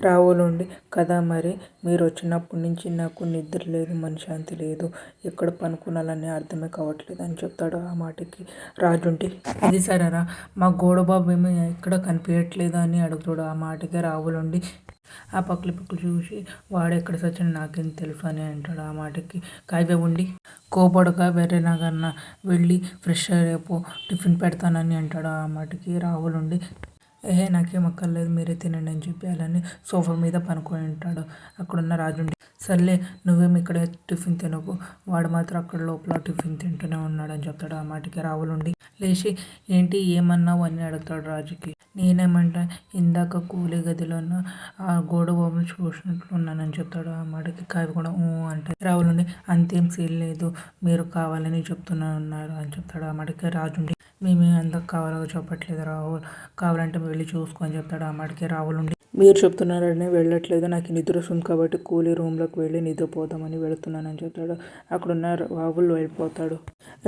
రాహుల్ ఉండి కదా మరి మీరు వచ్చినప్పటి నుంచి నాకు నిద్ర లేదు, మనశ్శాంతి లేదు, ఎక్కడ పనుకునాలని అర్థమే కావట్లేదు అని చెప్తాడు. ఆ మాటకి రాజు ఉండి అది సరేరా మా గోడబాబు ఏమీ ఎక్కడ కనిపించట్లేదు అని అడుగుతాడు. ఆ మాటకి రాహుల్ ఉండి ఆ పక్కల చూసి వాడెక్కడ సచిన నాకేం తెలుసు అని అంటాడు. ఆ మాటకి కావ్య ఉండి కోపడక వేరేనాగన్నా వెళ్ళి ఫ్రెష్ రేపు టిఫిన్ పెడతానని అంటాడు. ఆ మాటకి రాహుల్ ఉండి నాకేం అక్కర్లేదు, మీరే తినండి అని చెప్పి అలానే సోఫా మీద పనుకొని ఉంటాడు. అక్కడున్న రాజుండి సర్లే నువ్వేమి ఇక్కడ టిఫిన్ తినకు, వాడు మాత్రం అక్కడ లోపల టిఫిన్ తింటూనే ఉన్నాడు అని చెప్తాడు. ఆ మాటకి రాహుల్ ఉండి లేచి ఏంటి ఏమన్నావు అని అడుగుతాడు రాజుకి. నేనేమంటా ఇందాక కూలీ గదిలోనూ ఆ గోడ బొమ్మను చూసినట్లున్నానని చెప్తాడు. ఆ మాటకి కావి కూడా అంటే రాహుల్ ఉండి అంతేం సీన్ లేదు, మీరు కావాలని చెప్తున్నారు అని చెప్తాడు. ఆ మాటకి రాజుండి మేము ఎందుకు కావాలో చెప్పట్లేదు రాహుల్, కావాలంటే వెళ్ళి చూసుకో అని చెప్తాడు. ఆ మాటకి రాహుల్ ఉండి మీరు చెప్తున్నారని వెళ్ళట్లేదు, నాకు నిద్ర వస్తుంది కాబట్టి కూలీ రూమ్లోకి వెళ్ళి నిద్రపోదామని వెళుతున్నానని చెప్తాడు. అక్కడున్న రాహుల్ వెళ్ళిపోతాడు.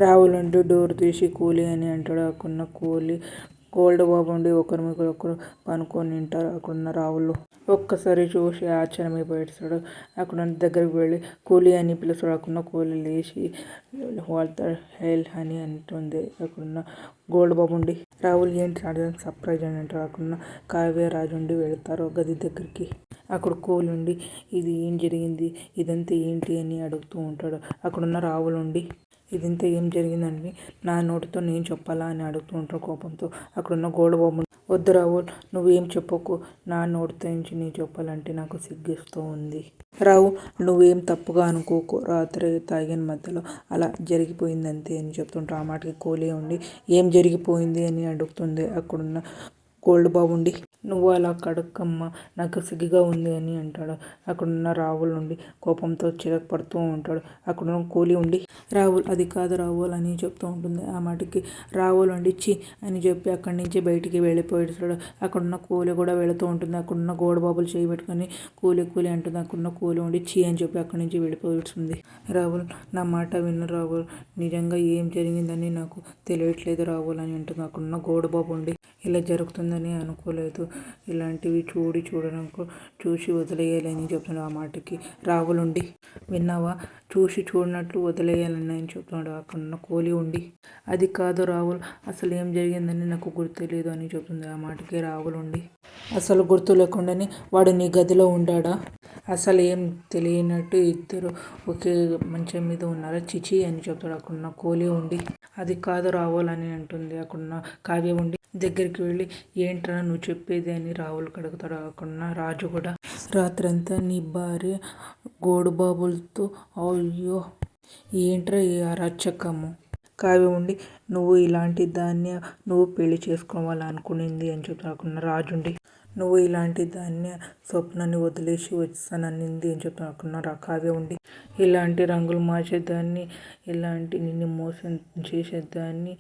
రాహుల్ అంటూ డోర్ తీసి కూలీ అని అంటాడు. అక్కడున్న కూలీ గోల్డ్ బాబు ఉండి ఒకరి మీద ఒకరు పనుకొని ఉంటారు. అక్కడున్న రాహుల్ ఒక్కసారి చూసి ఆశ్చర్యమైపోతాడు. అక్కడ దగ్గరికి వెళ్ళి కూలీ అని పిలుస్తాడు. అక్కడున్న కూలీ లేచి వాట్ ద హెల్ అని అంటుంది. అక్కడున్న గోల్డ్ బాబు ఉండి రాహుల్ ఏంటి సర్ప్రైజ్ అని అంటారు. అక్కడున్న కావ్య రాజు ఉండి వెళ్తారు గది దగ్గరికి. అక్కడ కూలి ఉండి ఇది ఏం జరిగింది, ఇదంతా ఏంటి అని అడుగుతూ ఉంటాడు. అక్కడున్న రాహుల్ ఉండి ఇదంతా ఏం జరిగిందని నా నోటితో నేను చెప్పాలా అని అడుగుతూ ఉంటాడు కోపంతో. అక్కడున్న గోల్డ్ బాబు వద్దు రాహుల్, నువ్వేం చెప్పకు, నా నోటితో నుంచి నేను చెప్పాలంటే నాకు సిగ్గిస్తూ ఉంది. రాహుల్ నువ్వేం తప్పుగా అనుకోకు, రాత్రి తాగిన మధ్యలో అలా జరిగిపోయింది అంతే అని చెప్తుంటాడు. ఆ మాటకి కూలీ ఉండి ఏం జరిగిపోయింది అని అడుగుతుంది. అక్కడున్న గోల్డ్ బాబు ఉండి నువ్వు అలా కడక్కమ్మా, నాకు సిగ్గుగా ఉంది అని అంటాడు. అక్కడున్న రాహుల్ ఉండి కోపంతో చిరగపడుతూ ఉంటాడు. అక్కడున్న కూలీ ఉండి రాహుల్ అది కాదు రాహుల్ అని చెప్తూ ఉంటుంది. ఆ మాటకి రాహుల్ ఉండి చి అని చెప్పి అక్కడి నుంచి బయటికి వెళ్ళిపోయాడు. అక్కడున్న కూలి కూడా వెళుతూ ఉంటుంది. అక్కడున్న గోడ బాబులు చేయి పెట్టుకొని కూలి కూలి అంటుంది. అక్కడున్న కూలి ఉండి చి అని చెప్పి అక్కడి నుంచి వెళ్ళిపోతుంది. రాహుల్ నా మాట విను రాహుల్, నిజంగా ఏం జరిగిందని నాకు తెలియట్లేదు రాహుల్ అని అంటుంది. అక్కడున్న గోడ బాబు ఉండి ఇలా జరుగుతుందని అనుకోలేదు, ఇలాంటివి చూడడానికి చూసి వదిలేయాలని చెప్తున్నాడు. ఆ మాటకి రాహుల్ ఉండి విన్నావా, చూసి చూడనట్లు వదిలేయాలని అని చెప్తున్నాడు. అక్కడున్న కూలి ఉండి అది కాదు రాహుల్, అసలు ఏం జరిగిందని నాకు గుర్తు తెలియదు అని చెప్తుంది. ఆ మాటకి రాహుల్ ఉండి అసలు గుర్తు లేకుండానే వాడు నీ గదిలో ఉండాడా, అసలు ఏం తెలియనట్టు ఇద్దరు ఒకే మంచం మీద ఉన్నారా, చిచి అని చెప్తాడు. అక్కడున్న కూలి ఉండి అది కాదు రాహుల్ అని అంటుంది. అక్కడున్న కావ్య ఉండి దగ్గరికి వెళ్ళి ఏంట్రా నువ్వు చెప్పేది అని రాహుల్ అడుగుతాడు. అక్కడున్న రాజు కూడా రాత్రంతా నీ భార్య గోడుబాబులతో అయ్యో ఏంట్రా ఈ అరాచకము, కావ్య ఉండి నువ్వు ఇలాంటి దాన్ని నువ్వు పెళ్లి చేసుకోవాలనుకునింది అని చెప్తున్నా. రాజుండి నువ్వు ఇలాంటి దాన్ని స్వప్నాన్ని వదిలేసి వచ్చాననింది అని చెప్తున్నా. కావ్య ఉండి ఇలాంటి రంగులు మార్చేదాన్ని, ఇలాంటి నిన్ను మోసం చేసేదాన్ని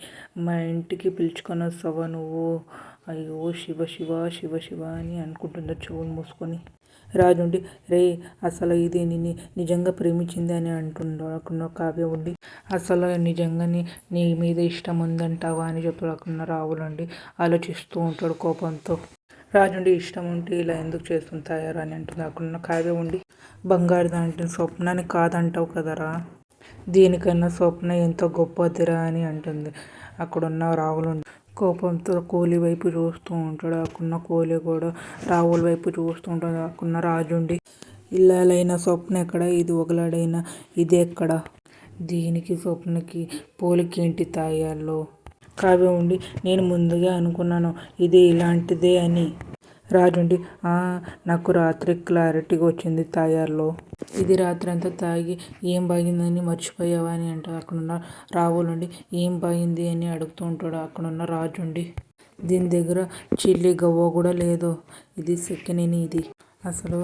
మా ఇంటికి పిలుచుకొని వస్తావా నువ్వు, అయ్యో శివ శివ శివ శివ అని అనుకుంటుందో చెవులు మూసుకొని. రాజుండి రే అసలు ఇది నిన్ను నిజంగా ప్రేమించింది అని అంటున్నాడు. కావ్య ఉండి అసలు నిజంగానే నీ మీద ఇష్టం ఉందంటావా అని చెప్తున్నా. రాహుల్ అండి ఆలోచిస్తూ ఉంటాడు కోపంతో. రాజుండి ఇష్టం ఉంటే ఇలా ఎందుకు చేస్తుంది తయారు అని అంటుంది. అక్కడున్న కావ్య ఉండి బంగారు దాంట్లో స్వప్నాన్ని కాదంటావు కదరా, దీనికన్నా స్వప్న ఎంతో గొప్పదిరా అని అంటుంది. అక్కడున్న రాహుల్ ఉండి కోపంతో కూలీ వైపు చూస్తూ ఉంటాడు. అక్కడున్న కూలీ కూడా రాహుల్ వైపు చూస్తూ ఉంటాడు. అక్కడున్న రాజుండి ఇల్లాలైన స్వప్న ఎక్కడ, ఇది ఒకలాడైనా ఇది ఎక్కడ, దీనికి స్వప్నకి పోలికేంటి తాయాల్లో. కావ్య ఉండి నేను ముందుగా అనుకున్నాను ఇది ఇలాంటిదే అని. రాజుండి నాకు రాత్రి క్లారిటీగా వచ్చింది తాయాల్లో, ఇది రాత్రి అంతా తాగి ఏం బాగిందని మర్చిపోయావా అని అంటారు. అక్కడున్న రాహుల్ ఉండి ఏం బాగింది అని అడుగుతూ ఉంటాడు. అక్కడున్న రాజు ఉండి దీని దగ్గర చిల్లి గవ్వ కూడా లేదు, ఇది సెకండ్ ఇది, అసలు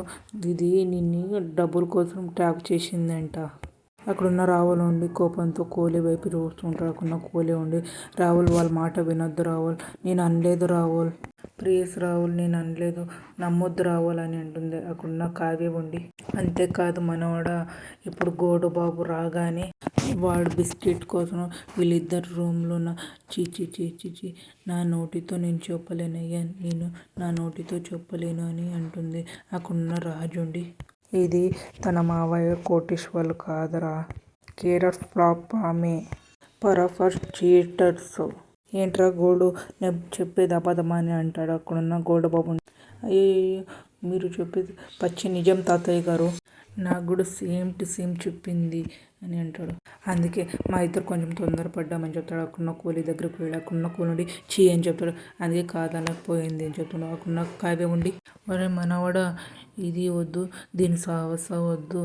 ఇది నిన్ను డబ్బుల కోసం ట్రాప్ చేసిందంట. అక్కడున్న రాహుల్ ఉండి కోపంతో కూలీ వైపు చూస్తూ ఉంటాడు. అక్కడున్న కూలీ ఉండి రాహుల్ వాళ్ళ మాట వినొద్దు రాహుల్, నేను అనలేదు రాహుల్, ప్లీజ్ రాహుల్, నేను అనలేదు. నమ్మొద్దు రాహుల్ అని అంటుంది అక్కడున్న కావ్య ఉండి. అంతేకాదు మనవడా, ఇప్పుడు గోడుబాబు రాగానే వాడు బిస్కెట్ కోసం వీళ్ళిద్దరు రూమ్లో చీ నా నోటితో నేను చెప్పలేనయ్యా, నేను నా నోటితో చెప్పలేను అని అంటుంది. అక్కడున్న రాజుండి, ఇది తన మావయ్య కోటీశ్వర్లు కాదరా, కేరర్ ఫ్లాప్ ఆమె పరఫర్ చీటర్స్. ఏంట్రా గోడు, నేను చెప్పేది అబద్ధమా అని అంటాడు. అక్కడున్న గోడబాబు, అయ్యో మీరు చెప్పేది పచ్చి నిజం తాతయ్య గారు, నాకు కూడా సేమ్ టు సేమ్ చెప్పింది అని అంటాడు. అందుకే మా ఇద్దరు కొంచెం తొందరపడ్డామని చెప్తాడు. అక్కడున్న కూలీ దగ్గరకు వెళ్ళి అక్కడున్న కూలి చీ అని చెప్తాడు. అందుకే కాదనకపోయింది అని చెప్తాడు. అక్కడున్న కావ్య ఉండి, మరి మనవడ ఇది వద్దు, దీని సావస వద్దు,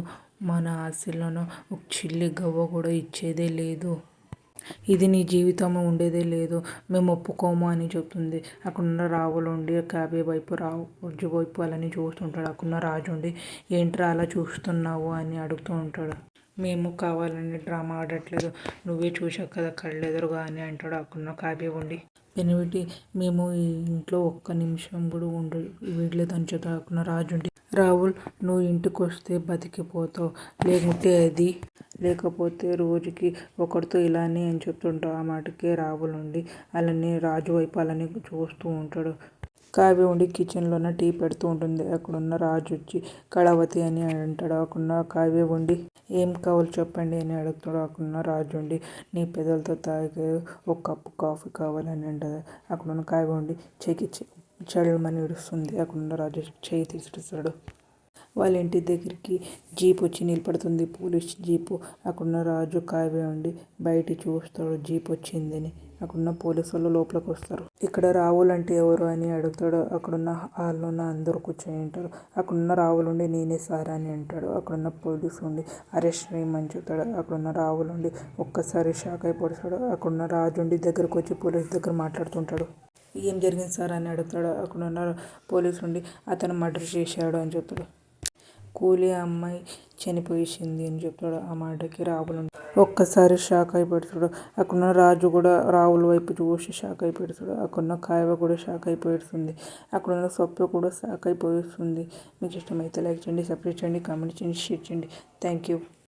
మన ఆశలను ఒక చిల్లి గవ్వ కూడా ఇచ్చేదే లేదు, ఇది నీ జీవితంలో ఉండేదే లేదు, మేము ఒప్పుకోము అని చెప్తుంది. అక్కడున్న రావులు ఉండి కావ్య వైపు రాజు వైపు అలాని చూస్తుంటాడు. అక్కడున్న రాజు ఉండి, ఏంట్రా అలా చూస్తున్నావు అని అడుగుతూ ఉంటాడు. మేము కావాలని డ్రామా ఆడట్లేదు, నువ్వే చూసావు కదా కళ్ళెదురుగా అని అంటాడు. అక్కడున్న కావ్య ఉండి, పెనిమిటి మేము ఈ ఇంట్లో ఒక్క నిమిషం కూడా వీడలేదు అని చెప్తాడు. అక్కడున్న రాజు ఉండి, రాహుల్ నువ్వు ఇంటికి వస్తే బతికిపోతావు, లేకపోతే రోజుకి ఒకరితో ఇలానే అని చెప్తుంటావు. ఆ మాటకే రాహుల్ ఉండి అలానే రాజు వైపు అలానే చూస్తూ ఉంటాడు. కావ్య ఉండి కిచెన్లోనే టీ పెడుతూ ఉంటుంది. అక్కడున్న రాజు వచ్చి కళావతి అని అంటాడు. అక్కడున్న కావ్య ఉండి, ఏం కావాలి చెప్పండి అని అడుగుతాడు. అక్కడున్న రాజు ఉండి, నీ పెదలతో తాగే ఒక కప్పు కాఫీ కావాలని అంటుంది. అక్కడున్న కావ్య ఉండి చెయ్యి చల్లమని విడుస్తుంది. అక్కడున్న రాజు చెయ్యి తీసిస్తాడు. వాళ్ళ ఇంటి దగ్గరికి జీప్ వచ్చి నిలబడుతుంది, పోలీస్ జీపు. అక్కడున్న రాజు కావ్య ఉండి బయట చూస్తాడు జీప్ వచ్చిందని. అక్కడున్న పోలీసు వాళ్ళు లోపలికి వస్తారు. ఇక్కడ రాహుల్ అంటే ఎవరు అని అడుగుతాడు. అక్కడున్న హాల్లో ఉన్న అందరూ కూర్చొని ఉంటారు. అక్కడున్న రాహుల్ ఉండి నేనే సార్ అని అంటాడు. అక్కడున్న పోలీసు ఉండి అరెస్ట్ చేయమని చెప్తాడు. అక్కడున్న రాహుల్ ఉండి ఒక్కసారి షాక్ అయిపోతాడు. అక్కడున్న రాజు ఉండి దగ్గరకు వచ్చి పోలీసు దగ్గర మాట్లాడుతుంటాడు. ఏం జరిగింది సార్ అని అడుగుతాడు. అక్కడున్న పోలీసు ఉండి అతను మర్డర్ చేశాడు అని చెప్తాడు. కూలీ అమ్మాయి చనిపోయేసింది అని చెప్తాడు. ఆ మాటకి రాహుల్ ఒక్కసారి షాక్ అయిపోతాడు. అక్కడున్న రాజు కూడా రాహుల్ వైపు చూసి షాక్ అయిపోతాడు. అక్కడున్న కావ్య కూడా షాక్ అయిపోతుంది. అక్కడున్న సొప్ప కూడా షాక్ అయిపోతుంది. మీకు ఇష్టమైతే లైక్ చేయండి, సబ్స్క్రైబ్ చేయండి, కామెంట్ చేయండి, షేర్ చేయండి. Thank you.